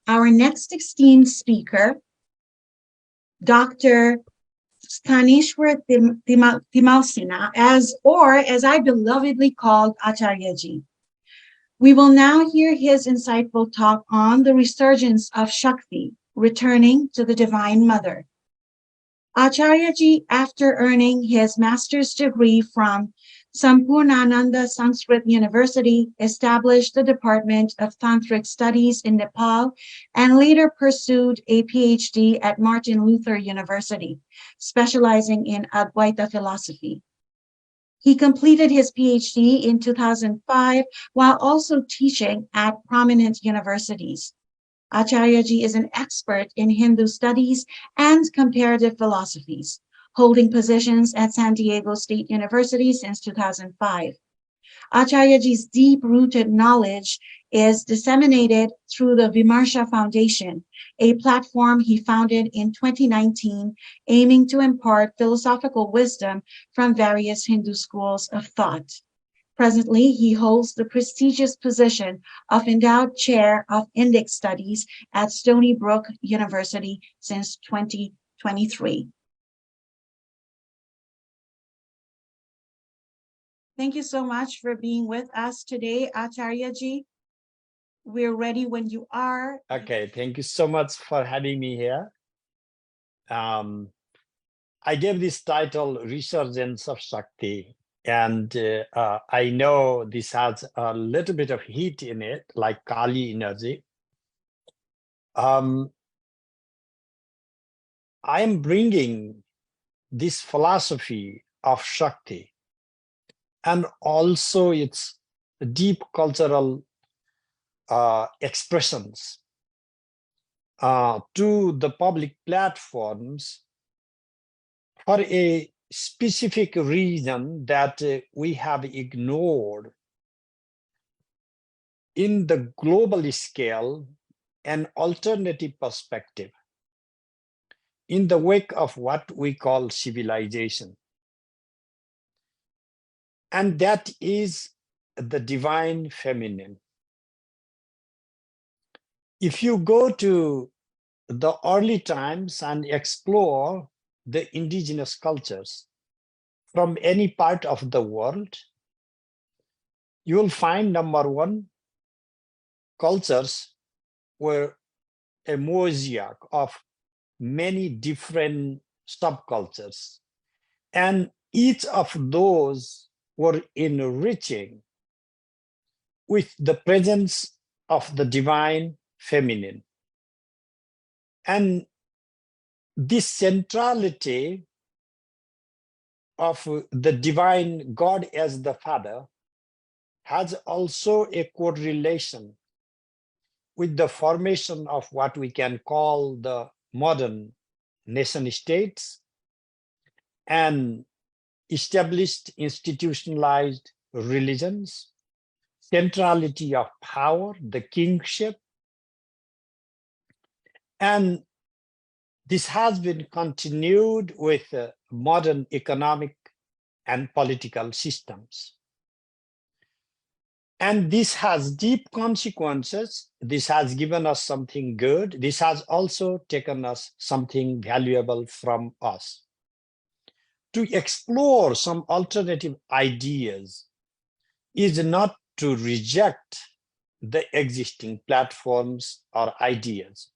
Our next esteemed speaker, Dr. Sthaneshwar Timalsina, as I belovedly called Acharya-ji. We will now hear his insightful talk on the resurgence of Shakti, returning to the Divine Mother. Acharya-ji, after earning his master's degree from Sampurnananda Sanskrit University, established the Department of Tantric Studies in Nepal and later pursued a PhD at Martin Luther University, specializing in Advaita philosophy. He completed his PhD in 2005 while also teaching at prominent universities. Acharya-ji is an expert in Hindu studies and comparative philosophies, holding positions at San Diego State University since 2005. Acharya-ji's deep-rooted knowledge is disseminated through the Vimarsha Foundation, a platform he founded in 2019 aiming to impart philosophical wisdom from various Hindu schools of thought. Presently, he holds the prestigious position of Endowed Chair of Indic Studies at Stony Brook University since 2023. Thank you so much for being with us today, Acharya-ji. We're ready when you are. Okay, thank you so much for having me here. I gave this title, Resurgence of Shakti. And I know this has a little bit of heat in it, like Kali energy. I am bringing this philosophy of Shakti and also its deep cultural expressions to the public platforms for a specific reason that we have ignored in the global scale an alternative perspective in the wake of what we call civilization. And that is the divine feminine. If you go to the early times and explore the indigenous cultures from any part of the world, you will find, number one, cultures were a mosaic of many different subcultures. And each of those were enriching with the presence of the divine feminine. And this centrality of the divine God as the Father has also a correlation with the formation of what we can call the modern nation states and established institutionalized religions, centrality of power, the kingship. And this has been continued with modern economic and political systems. And this has deep consequences. This has given us something good. This has also taken us something valuable from us. To explore some alternative ideas is not to reject the existing platforms or ideas.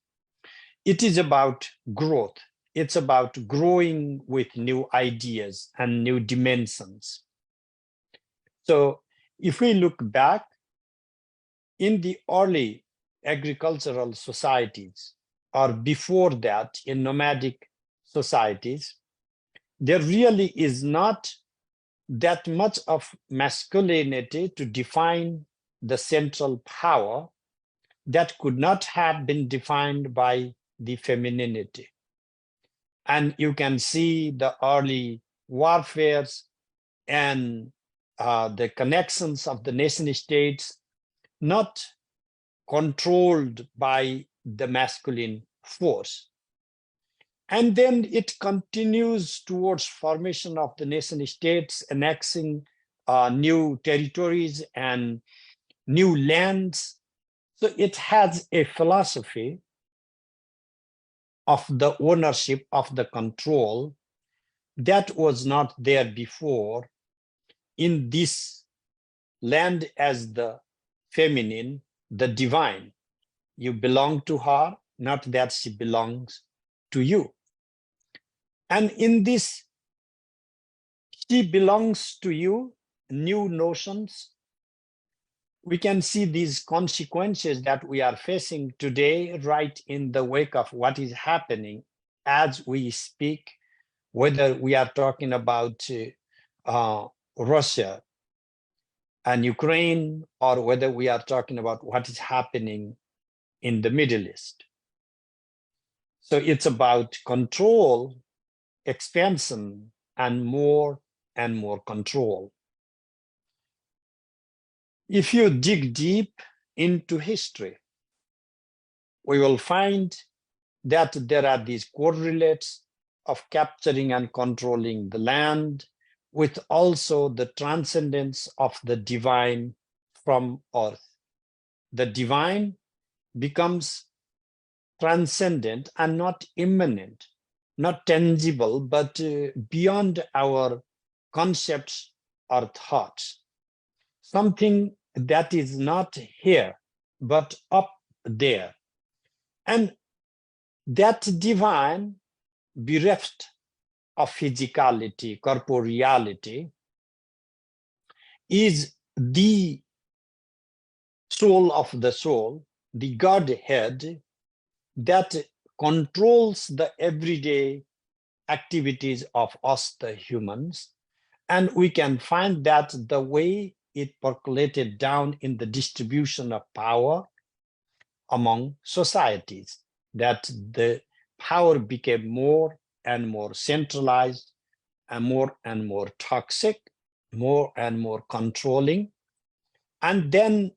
It is about growth. It's about growing with new ideas and new dimensions. So if we look back in the early agricultural societies, or before that in nomadic societies, there really is not that much of masculinity to define the central power that could not have been defined by the femininity. And you can see the early warfares and the connections of the nation states not controlled by the masculine force. And then it continues towards formation of the nation states, annexing new territories and new lands. So it has a philosophy of the ownership, of the control that was not there before in this land as the feminine, the divine. You belong to her, not that she belongs to you. And in this, she belongs to you, new notions, we can see these consequences that we are facing today right in the wake of what is happening as we speak, whether we are talking about Russia and Ukraine, or whether we are talking about what is happening in the Middle East. So it's about control, expansion, and more control. If you dig deep into history, we will find that there are these correlates of capturing and controlling the land, with also the transcendence of the divine from earth. The divine becomes transcendent and not immanent, not tangible, but beyond our concepts or thoughts. Something that is not here, but up there. And that divine, bereft of physicality, corporeality, is the soul of the soul, the Godhead that controls the everyday activities of us, the humans. And we can find that the way it percolated down in the distribution of power among societies, that the power became more and more centralized and more toxic, more and more controlling. And then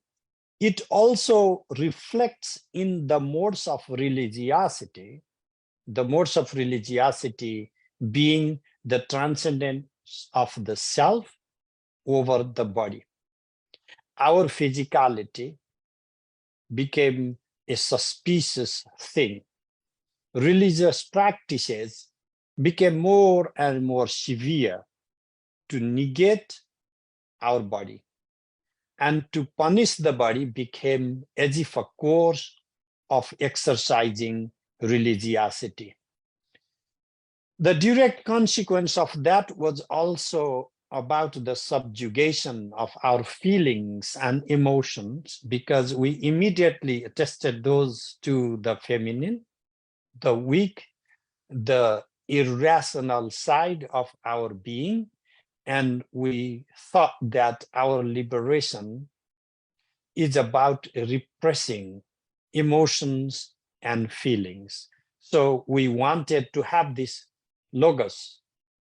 it also reflects in the modes of religiosity, the modes of religiosity being the transcendence of the self over the body. Our physicality became a suspicious thing. Religious practices became more and more severe to negate our body. And to punish the body became as if a course of exercising religiosity. The direct consequence of that was also about the subjugation of our feelings and emotions, because we immediately attested those to the feminine, the weak, the irrational side of our being, and we thought that our liberation is about repressing emotions and feelings. So we wanted to have this logos,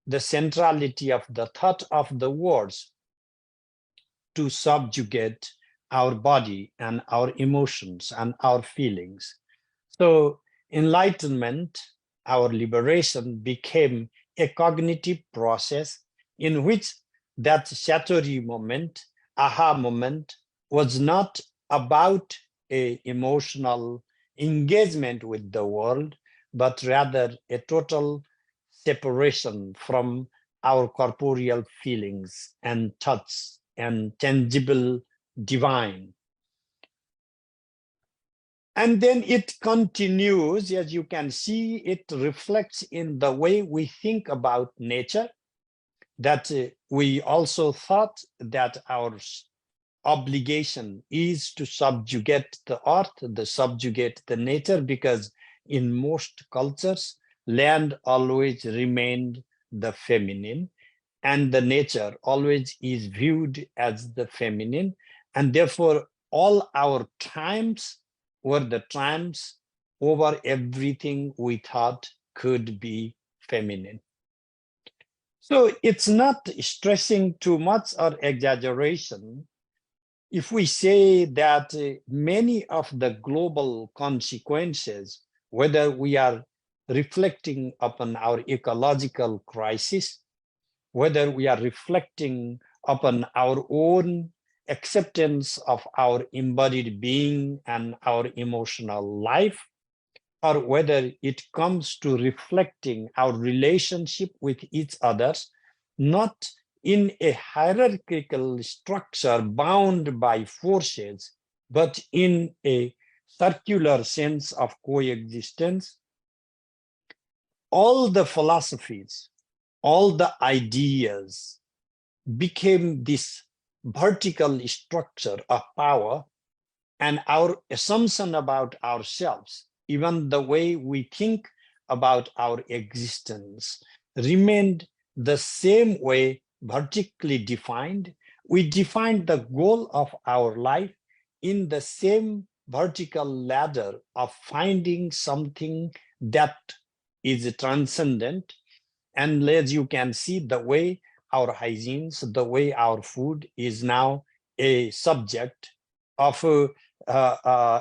the centrality of the thought of the words, to subjugate our body and our emotions and our feelings. So enlightenment, our liberation, became a cognitive process in which that Satori moment, aha moment, was not about an emotional engagement with the world, but rather a total separation from our corporeal feelings and thoughts and tangible divine. And then it continues, as you can see, it reflects in the way we think about nature, that we also thought that our obligation is to subjugate the earth, to subjugate the nature, because in most cultures, land always remained the feminine, and the nature always is viewed as the feminine. And therefore, all our times were the triumphs over everything we thought could be feminine. So it's not stressing too much or exaggeration if we say that many of the global consequences, whether we are reflecting upon our ecological crisis, whether we are reflecting upon our own acceptance of our embodied being and our emotional life, or whether it comes to reflecting our relationship with each other, not in a hierarchical structure bound by forces, but in a circular sense of coexistence. All the philosophies, all the ideas became this vertical structure of power, and our assumption about ourselves, even the way we think about our existence, remained the same way, vertically defined. We defined the goal of our life in the same vertical ladder of finding something that is transcendent. And as you can see, the way our hygienes, the way our food is now a subject of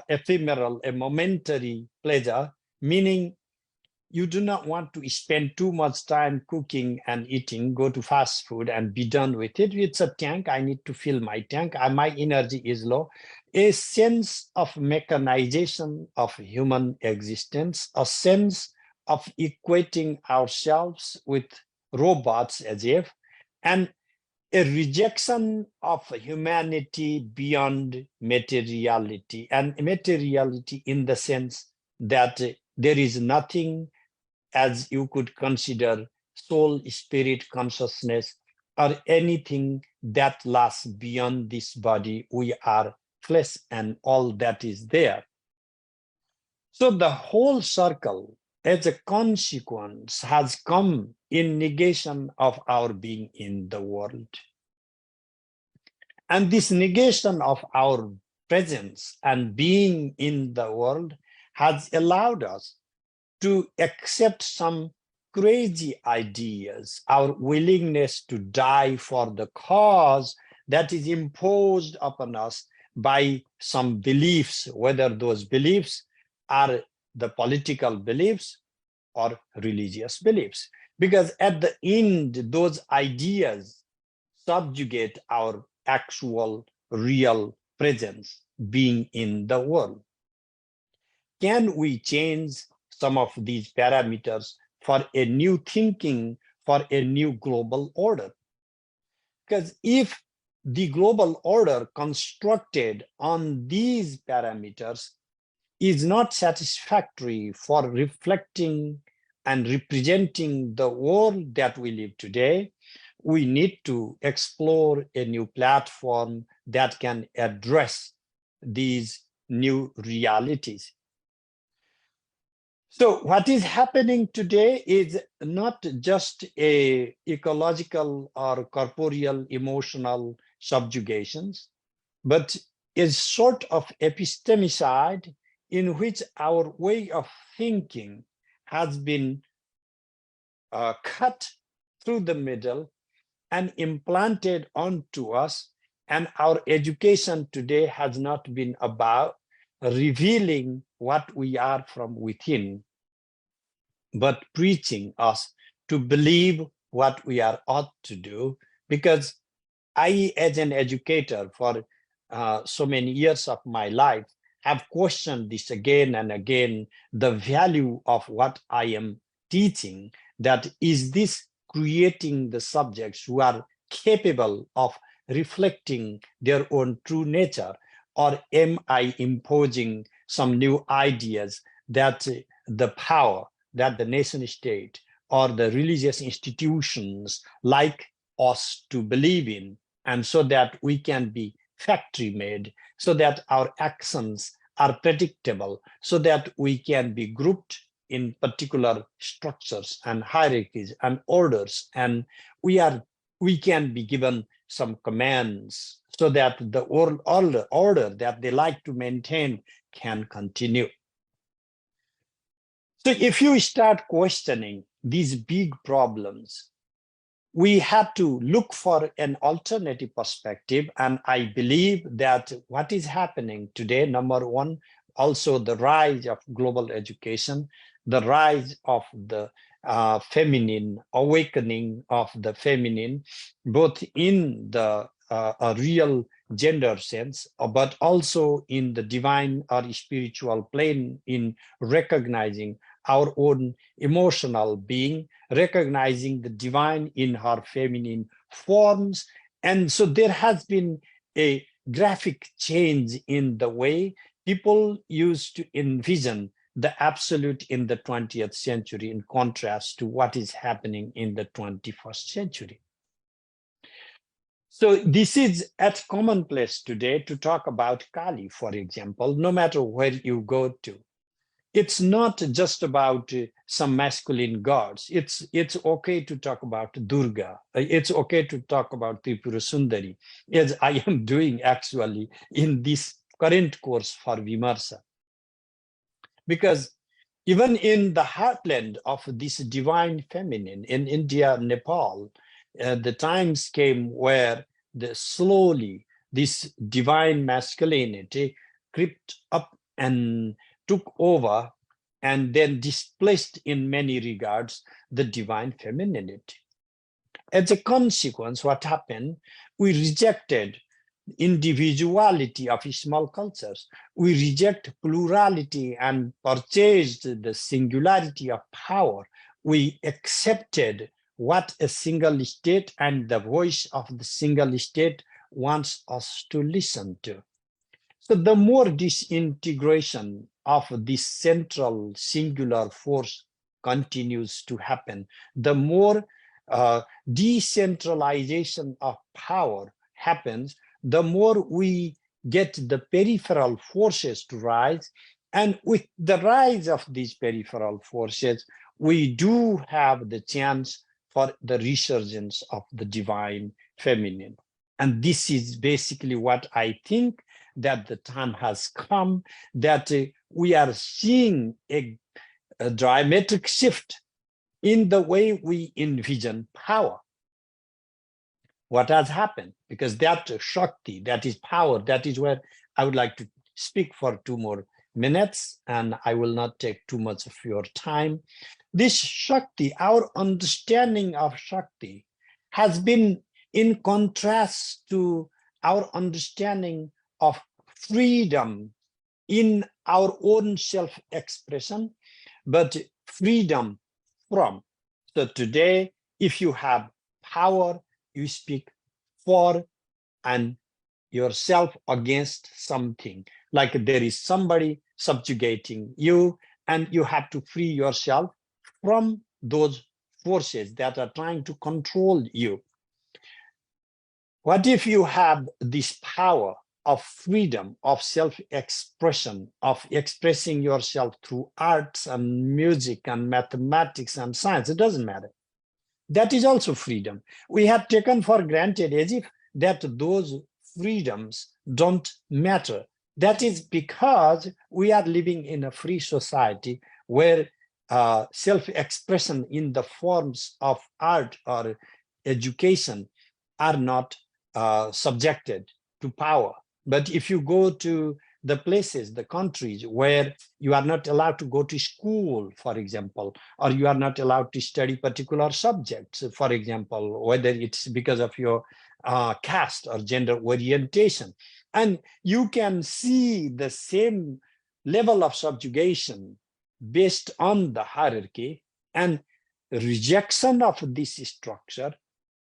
ephemeral, a momentary pleasure, meaning you do not want to spend too much time cooking and eating, go to fast food and be done with it. It's a tank, I need to fill my tank, my energy is low. A sense of mechanization of human existence, a sense of equating ourselves with robots as if, and a rejection of humanity beyond materiality, and materiality in the sense that there is nothing as you could consider soul, spirit, consciousness, or anything that lasts beyond this body. We are flesh and all that is there. So the whole circle, as a consequence, has come in negation of our being in the world. And this negation of our presence and being in the world has allowed us to accept some crazy ideas, our willingness to die for the cause that is imposed upon us by some beliefs, whether those beliefs are the political beliefs or religious beliefs. Because at the end, those ideas subjugate our actual, real presence, being in the world. Can we change some of these parameters for a new thinking, for a new global order? Because if the global order constructed on these parameters is not satisfactory for reflecting and representing the world that we live today, we need to explore a new platform that can address these new realities. So what is happening today is not just a ecological or corporeal emotional subjugations, but is sort of epistemicide in which our way of thinking has been cut through the middle and implanted onto us. And our education today has not been about revealing what we are from within, but preaching us to believe what we are ought to do. Because I, as an educator for so many years of my life, have questioned this again and again, the value of what I am teaching, that is this creating the subjects who are capable of reflecting their own true nature, or am I imposing some new ideas that the power that the nation state or the religious institutions like us to believe in, and so that we can be factory made, so that our actions are predictable, so that we can be grouped in particular structures and hierarchies and orders, and we can be given some commands so that the order that they like to maintain can continue. So if you start questioning these big problems, we have to look for an alternative perspective. And I believe that what is happening today, number one, also the rise of global education, the rise of the feminine, awakening of the feminine, both in the real gender sense, but also in the divine or spiritual plane, in recognizing our own emotional being, recognizing the divine in her feminine forms. And so there has been a graphic change in the way people used to envision the absolute in the 20th century in contrast to what is happening in the 21st century. So this is at commonplace today to talk about Kali, for example, no matter where you go to. It's not just about some masculine gods. It's okay to talk about Durga. It's okay to talk about Tripura Sundari, as I am doing actually in this current course for Vimarsa. Because even in the heartland of this divine feminine in India, Nepal, the times came where slowly this divine masculinity crept up and took over and then displaced in many regards the divine femininity. As a consequence, what happened? We rejected individuality of small cultures. We reject plurality and purchased the singularity of power. We accepted what a single state and the voice of the single state wants us to listen to. So the more disintegration of this central singular force continues to happen, the more decentralization of power happens, the more we get the peripheral forces to rise. And with the rise of these peripheral forces, we do have the chance for the resurgence of the divine feminine. And this is basically what I think, that the time has come, that we are seeing a dramatic shift in the way we envision power. What has happened? Because that Shakti, that is power, that is where I would like to speak for 2 more minutes, and I will not take too much of your time. This Shakti, our understanding of Shakti, has been in contrast to our understanding of freedom in our own self-expression, but freedom from. So today, if you have power, you speak for and yourself against something. Like there is somebody subjugating you, and you have to free yourself from those forces that are trying to control you. What if you have this power of freedom, of self-expression, of expressing yourself through arts and music and mathematics and science? It doesn't matter. That is also freedom. We have taken for granted as if that those freedoms don't matter. That is because we are living in a free society where self-expression in the forms of art or education are not subjected to power. But if you go to the places, the countries where you are not allowed to go to school, for example, or you are not allowed to study particular subjects, for example, whether it's because of your caste or gender orientation, and you can see the same level of subjugation based on the hierarchy, and rejection of this structure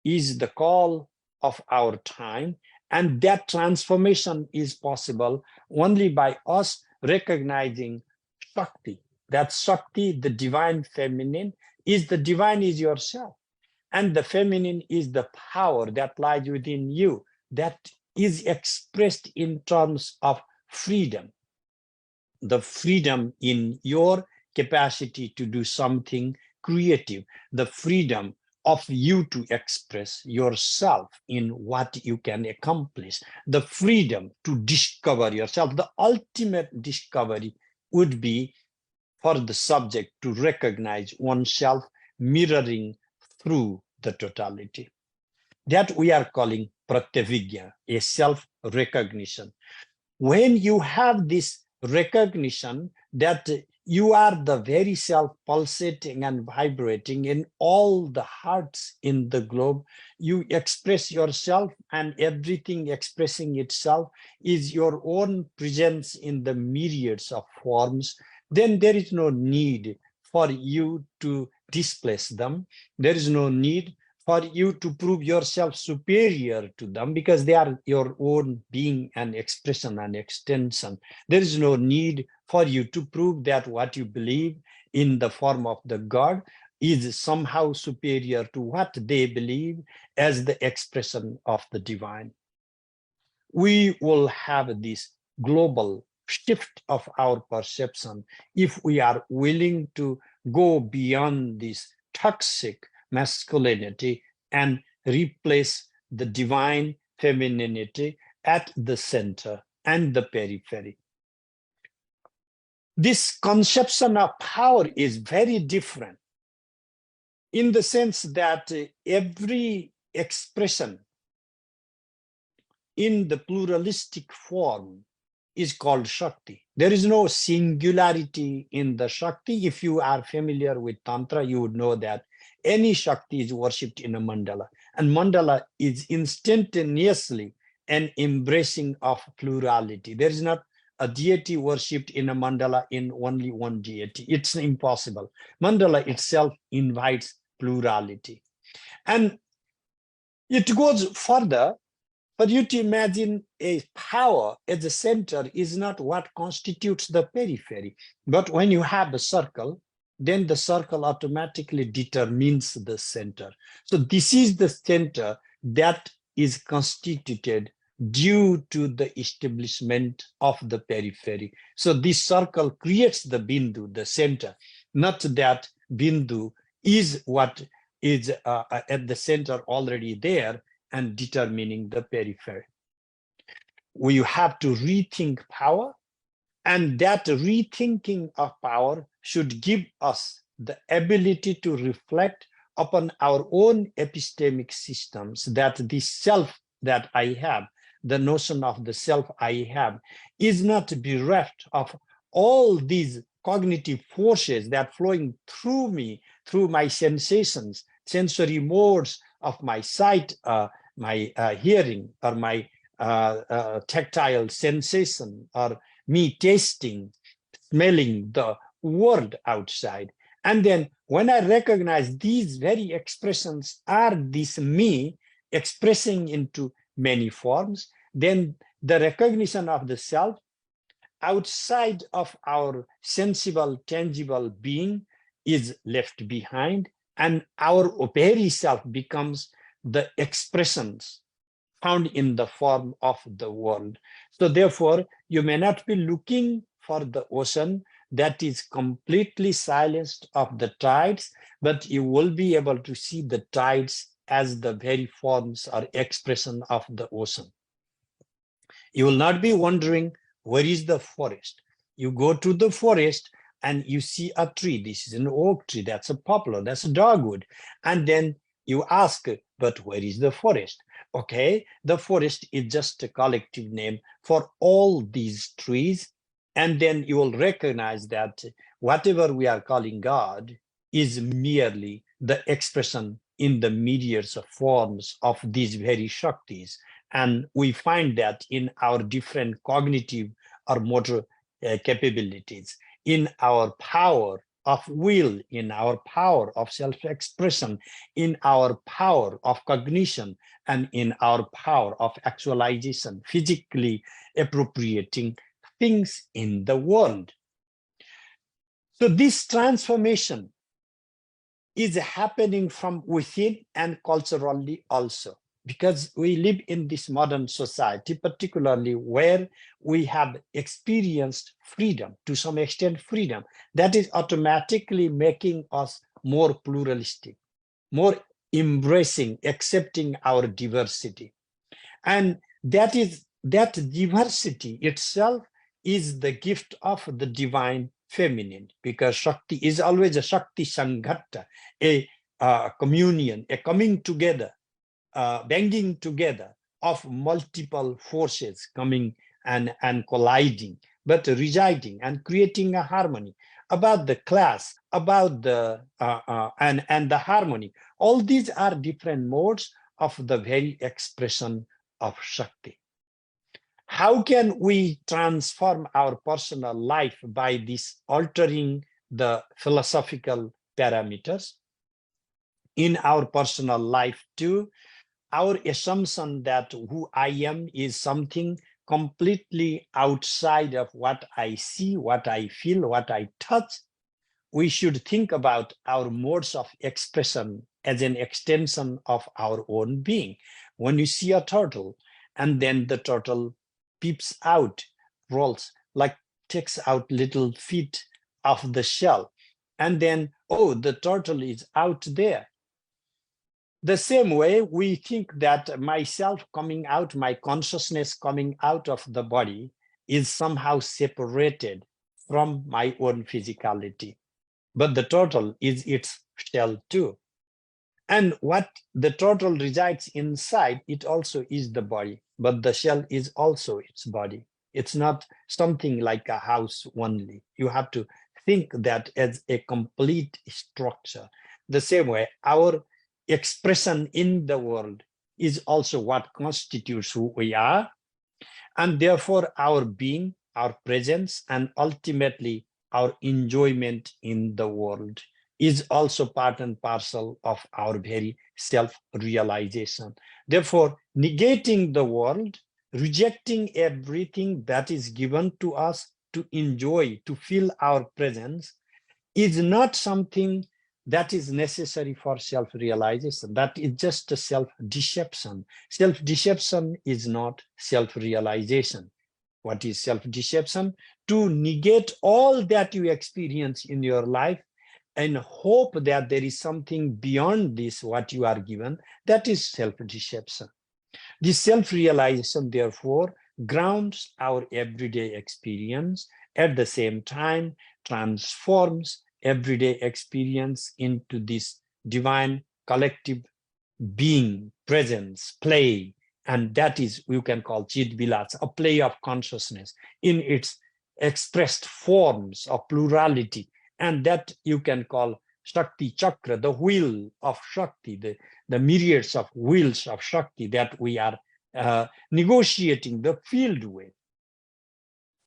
is the call of our time. And that transformation is possible only by us recognizing Shakti. That Shakti, the divine feminine, is the divine is yourself. And the feminine is the power that lies within you, that is expressed in terms of freedom. The freedom in your capacity to do something creative, the freedom of you to express yourself in what you can accomplish, the freedom to discover yourself. The ultimate discovery would be for the subject to recognize oneself mirroring through the totality. That we are calling pratyavijna, a self-recognition. When you have this recognition that You are the very self pulsating and vibrating in all the hearts in the globe. You express yourself, and everything expressing itself is your own presence in the myriads of forms. Then there is no need for you to displace them. There is no need for you to prove yourself superior to them, because they are your own being and expression and extension. There is no need for you to prove that what you believe in the form of the God is somehow superior to what they believe as the expression of the divine. We will have this global shift of our perception if we are willing to go beyond this toxic masculinity and replace the divine femininity at the center and the periphery. This conception of power is very different in the sense that every expression in the pluralistic form is called Shakti. There is no singularity in the Shakti. If you are familiar with Tantra, you would know that any Shakti is worshipped in a mandala, and mandala is instantaneously an embracing of plurality. There is not a deity worshipped in a mandala in only one deity. It's impossible. Mandala itself invites plurality. And it goes further. For you to imagine a power at the center is not what constitutes the periphery. But when you have a circle, then the circle automatically determines the center. So this is the center that is constituted due to the establishment of the periphery. So this circle creates the bindu, the center, not that bindu is what is at the center already there and determining the periphery. We have to rethink power, and that rethinking of power should give us the ability to reflect upon our own epistemic systems, that the self that I have, the notion of the self I have, is not bereft of all these cognitive forces that flowing through me, through my sensations, sensory modes of my sight, my hearing, or my tactile sensation, or me tasting, smelling the world outside. And then when I recognize these very expressions are this me expressing into many forms, then the recognition of the self outside of our sensible, tangible being is left behind, and our very self becomes the expressions found in the form of the world. So therefore, you may not be looking for the ocean that is completely silenced of the tides, but you will be able to see the tides as the very forms or expression of the ocean. You will not be wondering, where is the forest? You go to the forest and you see a tree. This is an oak tree, that's a poplar, that's a dogwood. And then you ask, but where is the forest? Okay, the forest is just a collective name for all these trees. And then you will recognize that whatever we are calling God is merely the expression in the myriads of forms of these very Shaktis. And we find that in our different cognitive or motor capabilities, in our power of will, in our power of self-expression, in our power of cognition, and in our power of actualization, physically appropriating things in the world. So this transformation is happening from within and culturally also, because we live in this modern society, particularly where we have experienced freedom, to some extent freedom, that is automatically making us more pluralistic, more embracing, accepting our diversity. And that diversity itself is the gift of the divine feminine, because Shakti is always a Shakti Sanghatta, a communion, a coming together, banging together of multiple forces coming and colliding, but residing and creating a harmony. about the class, about the and the harmony. All these are different modes of the very expression of Shakti. How can we transform our personal life by this altering the philosophical parameters in our personal life too? Our assumption that who I am is something completely outside of what I see, what I feel, what I touch. We should think about our modes of expression as an extension of our own being. When you see a turtle and then the turtle peeps out, rolls, like takes out little feet of the shell, and then, oh, the turtle is out there. The same way we think that myself coming out, my consciousness coming out of the body is somehow separated from my own physicality. But the turtle is its shell too. And what the turtle resides inside, it also is the body, but the shell is also its body. It's not something like a house only. You have to think that as a complete structure. The same way, our expression in the world is also what constitutes who we are. And therefore, our being, our presence, and ultimately our enjoyment in the world is also part and parcel of our very self-realization. Therefore, negating the world, rejecting everything that is given to us to enjoy, to feel our presence, is not something that is necessary for self-realization. That is just a self-deception. Self-deception is not self-realization. What is self-deception? To negate all that you experience in your life and hope that there is something beyond this, what you are given, that is self-deception. This self-realization, therefore, grounds our everyday experience, at the same time transforms everyday experience into this divine collective being, presence, play, and that is, you can call Chit Vilas, a play of consciousness in its expressed forms of plurality, and that you can call Shakti Chakra, the wheel of Shakti, the myriads of wheels of Shakti that we are negotiating the field with.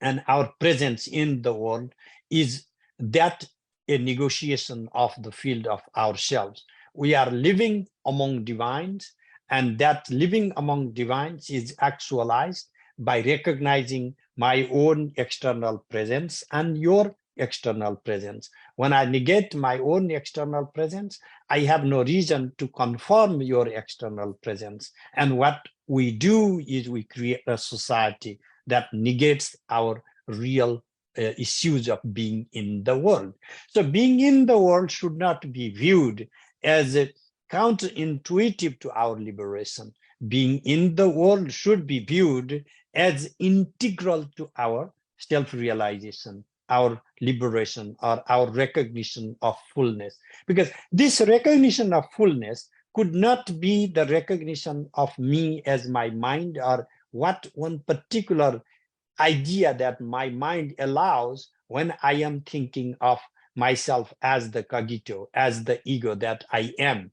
And our presence in the world is that a negotiation of the field of ourselves. We are living among divines, and that living among divines is actualized by recognizing my own external presence and your external presence. When I negate my own external presence, I have no reason to confirm your external presence. And what we do is we create a society that negates our real issues of being in the world. So being in the world should not be viewed as counterintuitive to our liberation. Being in the world should be viewed as integral to our self-realization, our liberation, or our recognition of fullness. Because this recognition of fullness could not be the recognition of me as my mind or what one particular idea that my mind allows when I am thinking of myself as the cogito, as the ego that I am.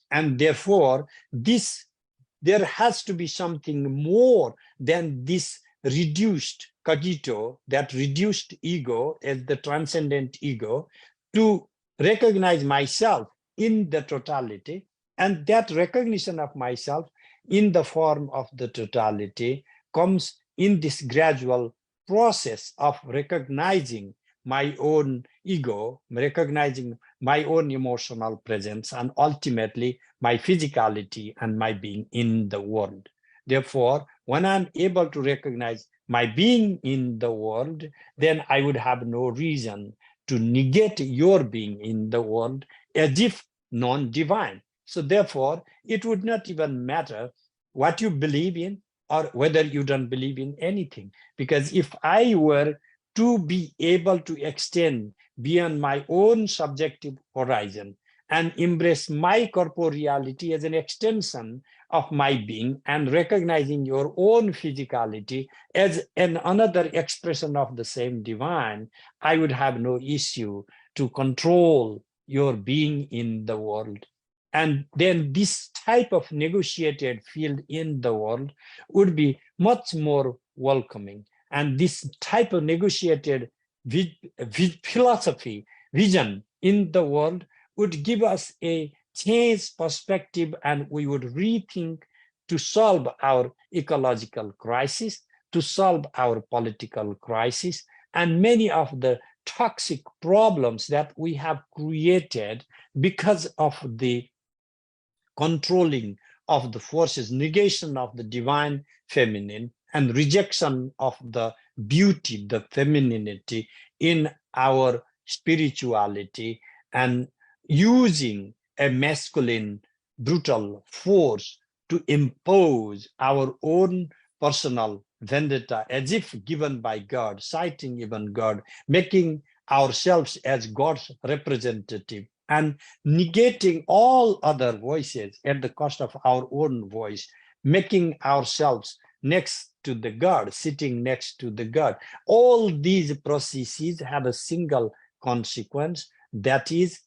And therefore, there has to be something more than this reduced cogito, that reduced ego as the transcendent ego, to recognize myself in the totality. And that recognition of myself in the form of the totality comes in this gradual process of recognizing my own ego, recognizing my own emotional presence, and ultimately my physicality and my being in the world. Therefore, when I'm able to recognize my being in the world, then I would have no reason to negate your being in the world as if non-divine. So therefore, it would not even matter what you believe in or whether you don't believe in anything. Because if I were to be able to extend beyond my own subjective horizon and embrace my corporeality as an extension of my being, and recognizing your own physicality as another expression of the same divine, I would have no issue to control your being in the world. And then this type of negotiated field in the world would be much more welcoming. And this type of negotiated philosophy, vision in the world would give us a changed perspective, and we would rethink to solve our ecological crisis, to solve our political crisis, and many of the toxic problems that we have created because of the controlling of the forces, negation of the divine feminine, and rejection of the beauty, the femininity in our spirituality, and using a masculine brutal force to impose our own personal vendetta as if given by God, citing even God, making ourselves as God's representative, and negating all other voices at the cost of our own voice, making ourselves next to the God, sitting next to the God. All these processes have a single consequence, that is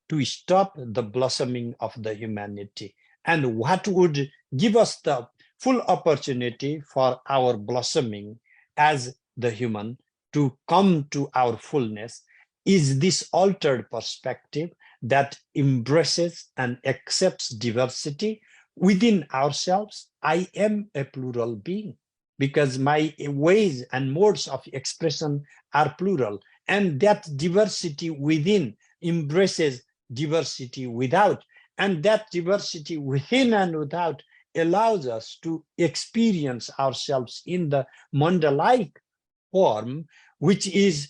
to stop the blossoming of the humanity. And what would give us the full opportunity for our blossoming as the human to come to our fullness is this altered perspective that embraces and accepts diversity within ourselves. I am a plural being because my ways and modes of expression are plural, and that diversity within embraces diversity without, and that diversity within and without allows us to experience ourselves in the mandalike form, which is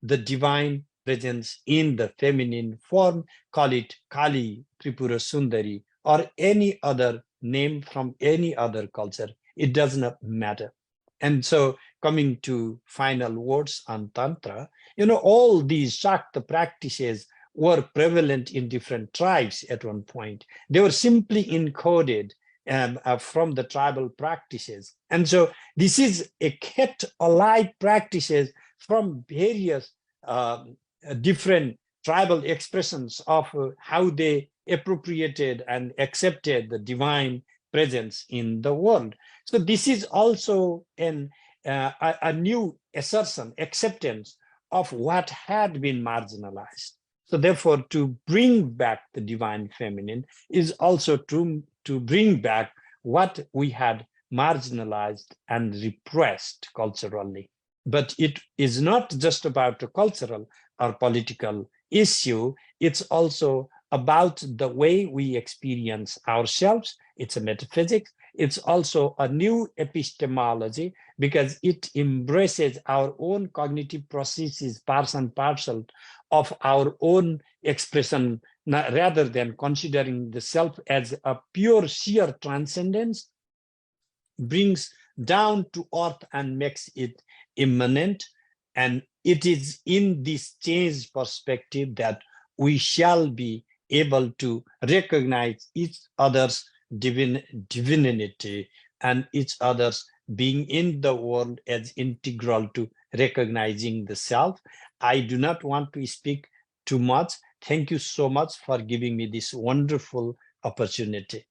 the divine presence in the feminine form. Call it Kali, Tripura Sundari, or any other name from any other culture. It does not matter. And so, coming to final words on Tantra, all these Shakti practices were prevalent in different tribes at one point. They were simply encoded from the tribal practices. And so this is a kept alive practices from various different tribal expressions of how they appropriated and accepted the divine presence in the world. So this is also a new assertion, acceptance of what had been marginalized. So therefore, to bring back the divine feminine is also to bring back what we had marginalized and repressed culturally. But it is not just about a cultural or political issue, it's also about the way we experience ourselves. It's a metaphysics. It's also a new epistemology because it embraces our own cognitive processes, parts and parcel of our own expression, rather than considering the self as a pure sheer transcendence, brings down to earth and makes it immanent. And it is in this changed perspective that we shall be able to recognize each other's divinity and each other's being in the world as integral to recognizing the self. I do not want to speak too much. Thank you so much for giving me this wonderful opportunity.